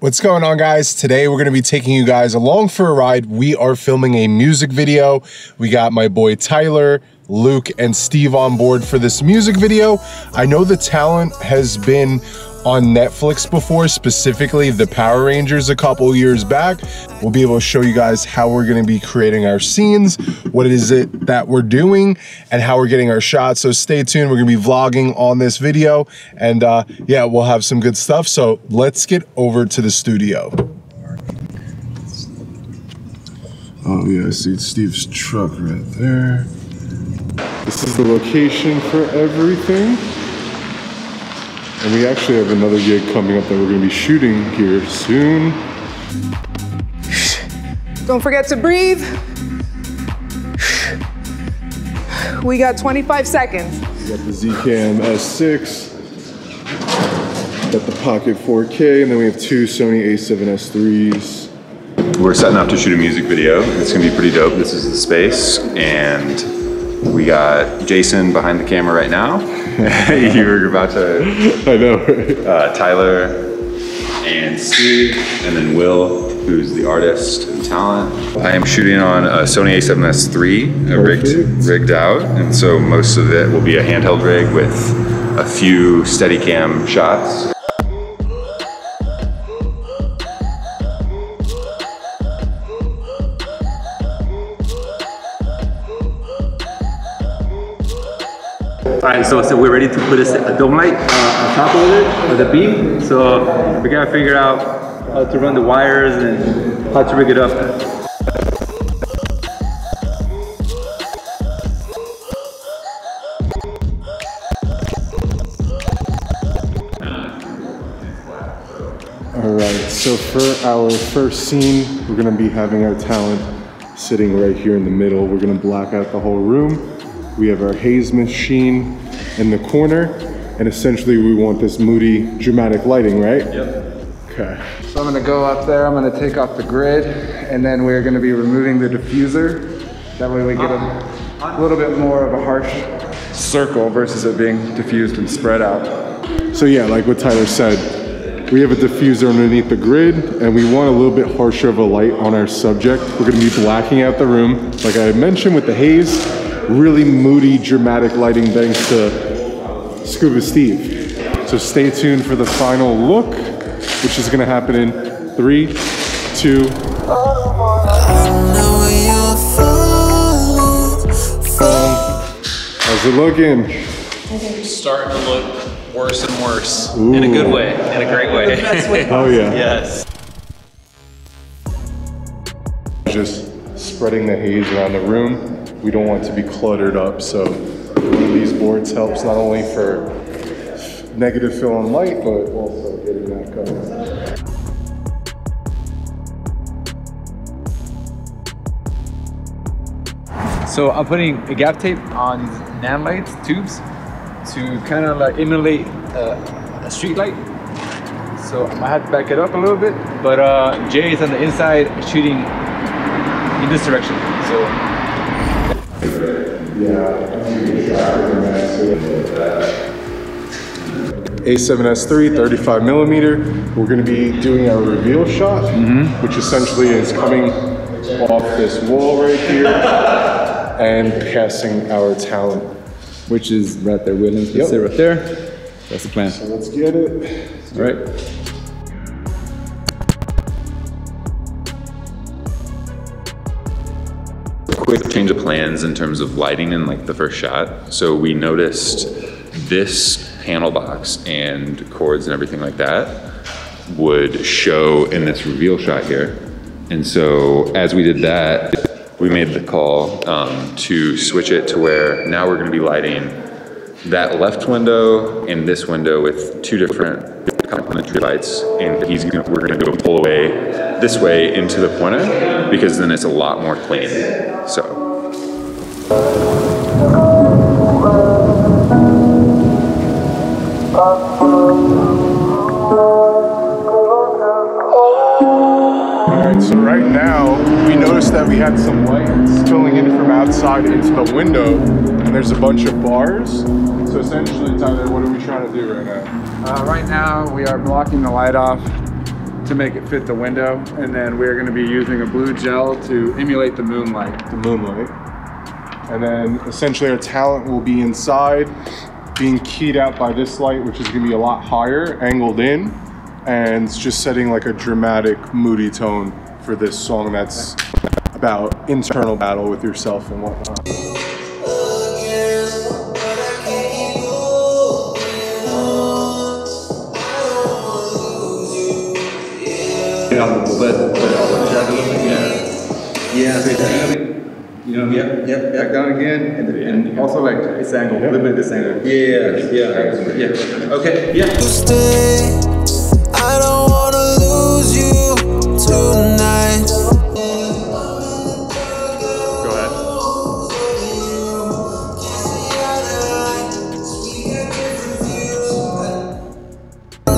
What's going on, guys? Today we're going to be taking you guys along for a ride. We are filming a music video. We got my boy Tyler, Luke, and Steve on board for this music video. I know the talent has been on Netflix before, specifically the Power Rangers a couple years back. We'll be able to show you guys how we're going to be creating our scenes, what is it that we're doing, and how we're getting our shots. So stay tuned. We're going to be vlogging on this video, and yeah, we'll have some good stuff. So let's get over to the studio. Oh yeah, I see Steve's truck right there. This is the location for everything. And we actually have another gig coming up that we're going to be shooting here soon. Don't forget to breathe. We got 25 seconds. We got the Zcam S6, got the Pocket 4K, and then we have two Sony a7S IIIs. We're setting up to shoot a music video. It's going to be pretty dope. This is the space, and we got Jason behind the camera right now. You were about to. I know, right? Tyler and Steve, and then Will, who's the artist and talent. I am shooting on a Sony a7S III, rigged out, and so most of it will be a handheld rig with a few Steadicam shots. Alright, so we're ready to put a dome light on top of it, or the beam. So we gotta figure out how to run the wires and how to rig it up. Alright, so for our first scene, we're going to be having our talent sitting right here in the middle. We're going to black out the whole room. We have our haze machine in the corner, and essentially we want this moody, dramatic lighting, right? Yep. Okay. So I'm gonna go up there, I'm gonna take off the grid, and then we're gonna be removing the diffuser. That way we get a little bit more of a harsh circle versus it being diffused and spread out. So yeah, like what Tyler said, we have a diffuser underneath the grid, and we want a little bit harsher of a light on our subject. We're gonna be blacking out the room, like I mentioned with the haze. Really moody, dramatic lighting thanks to Scuba Steve. So stay tuned for the final look, which is gonna happen in 3, 2. How's it looking? Starting to look worse and worse. Ooh. In a good way, in a great way. Oh yeah. Yes. Just spreading the haze around the room. We don't want to be cluttered up, so one of these boards helps not only for negative fill and light, but also getting that going. So I'm putting a gap tape on these nanolight tubes to kind of like emulate a street light. So I might have to back it up a little bit, but Jay is on the inside shooting in this direction. So. A7S III, 35mm. We're going to be doing our reveal shot, which essentially is coming off this wall right here and passing our talent. Which is right there, Williams. Yep. Sit right there. That's the plan. So let's get it. All right. Quick change of plans in terms of lighting in like the first shot. So we noticed this panel box and cords and everything like that would show in this reveal shot here. And so as we did that, we made the call to switch it to where now we're gonna be lighting that left window and this window with two different complementary lights, and we're gonna go pull away this way into the corner because then it's a lot more clean. So. Alright, so right now we noticed that we had some lights spilling in from outside into the window, and there's a bunch of bars. So essentially, Tyler, what are we trying to do right now? Right now we are blocking the light off to make it fit the window. And then we're gonna be using a blue gel to emulate the moonlight. The moonlight. And then essentially our talent will be inside, being keyed out by this light, which is gonna be a lot higher, angled in, and it's just setting like a dramatic, moody tone for this song that's about internal battle with yourself and whatnot. You know, yep. Back down again, and also like this angle, a little bit of this angle. Yeah. Okay, yeah. Stay. I don't wanna lose you tonight. Go ahead.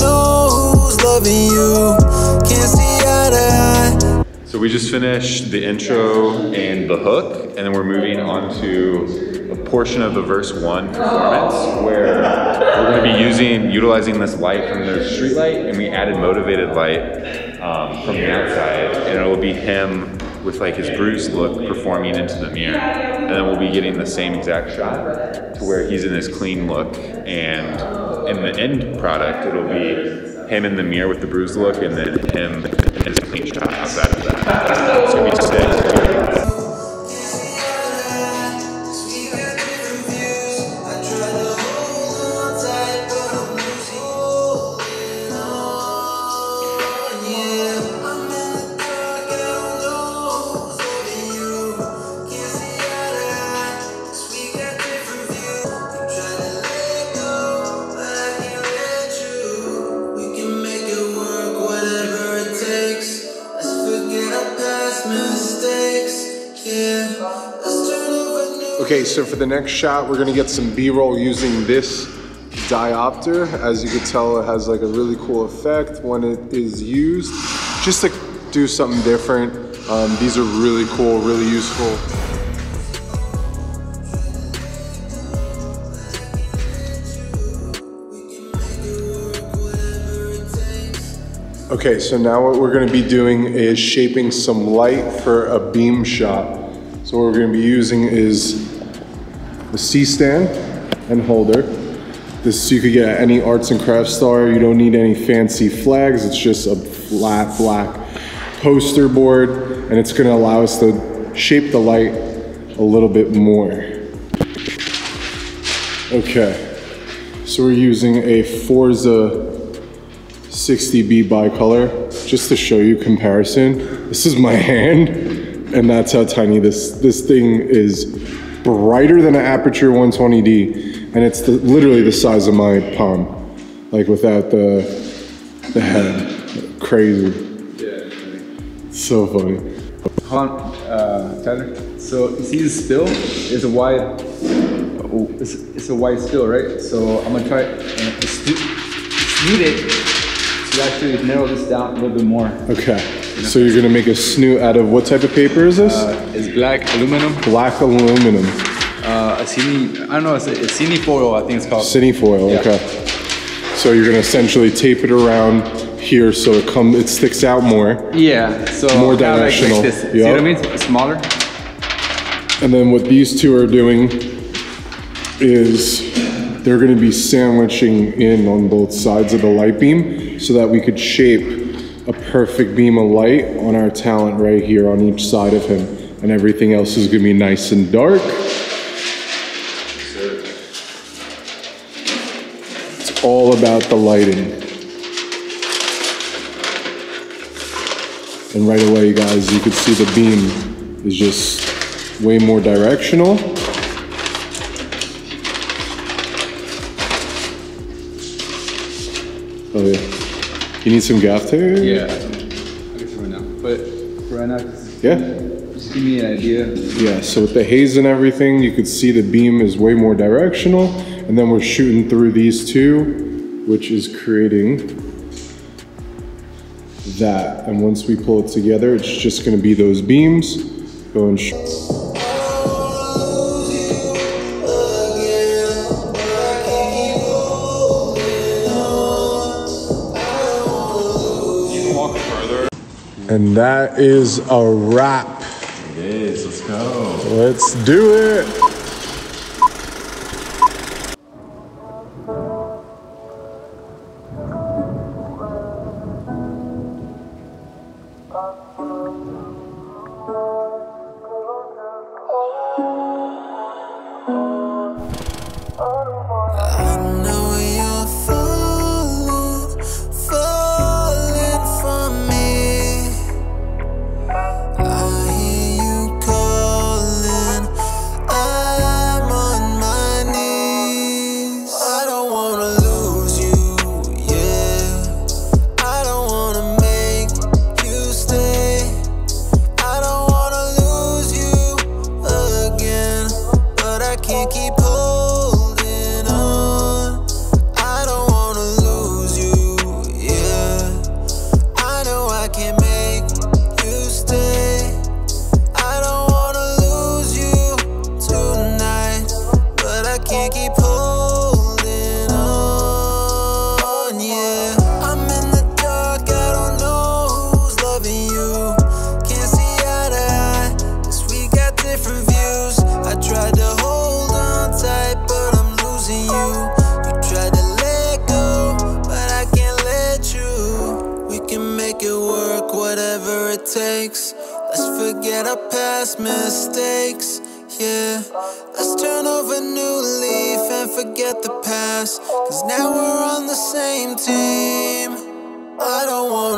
Know who's loving you. Can't see eye to eye. So we just finished the intro and the hook, and then we're moving on to a portion of the verse 1 performance where we're going to be utilizing this light from the street light, and we added motivated light from the outside, and it'll be him with like his bruised look performing into the mirror, and then we'll be getting the same exact shot to where he's in his clean look, and in the end product it'll be him in the mirror with the bruised look, and then him in his clean shot outside of that. It's gonna be sick. Okay, so for the next shot, we're gonna get some B-roll using this diopter. As you can tell, it has like a really cool effect when it is used. Just to do something different. These are really cool, really useful. Okay, so now what we're gonna be doing is shaping some light for a beam shot. So what we're gonna be using is the C-stand and holder. This you could get at any arts and crafts store. You don't need any fancy flags. It's just a flat black poster board, and it's gonna allow us to shape the light a little bit more. Okay, so we're using a Forza 60B bicolor, just to show you comparison. This is my hand, and that's how tiny this thing is. Brighter than an Aperture 120D, and it's literally the size of my palm, like without the head. Crazy. Yeah. So funny. Hold on, Tyler. So you see the spill? It's a wide. It's a wide spill, right? So I'm gonna try and snoot it to actually narrow this down a little bit more. Okay. So you're gonna make a snoot out of what type of paper is this? It's black aluminum. Black aluminum. I don't know, it's cine foil, I think it's called. Cine foil, Yeah. okay. So you're gonna essentially tape it around here so it sticks out more. Yeah, so More kinda directional. Like this. See Yep. what I mean? It's smaller. And then what these two are doing is they're gonna be sandwiching in on both sides of the light beam so that we could shape a perfect beam of light on our talent right here on each side of him. And everything else is gonna be nice and dark. It's all about the lighting. And right away, guys, you can see the beam is just way more directional. Oh yeah. You need some gaff tape? Yeah, I guess right now. But for right now, Yeah? just give me an idea. Yeah, so with the haze and everything, you could see the beam is way more directional. And then we're shooting through these two, which is creating that. And once we pull it together, it's just gonna be those beams going. And that is a wrap. It is, let's go. Let's do it. Let's forget our past mistakes, yeah. Let's turn over a new leaf and forget the past, 'cause now we're on the same team. I don't wanna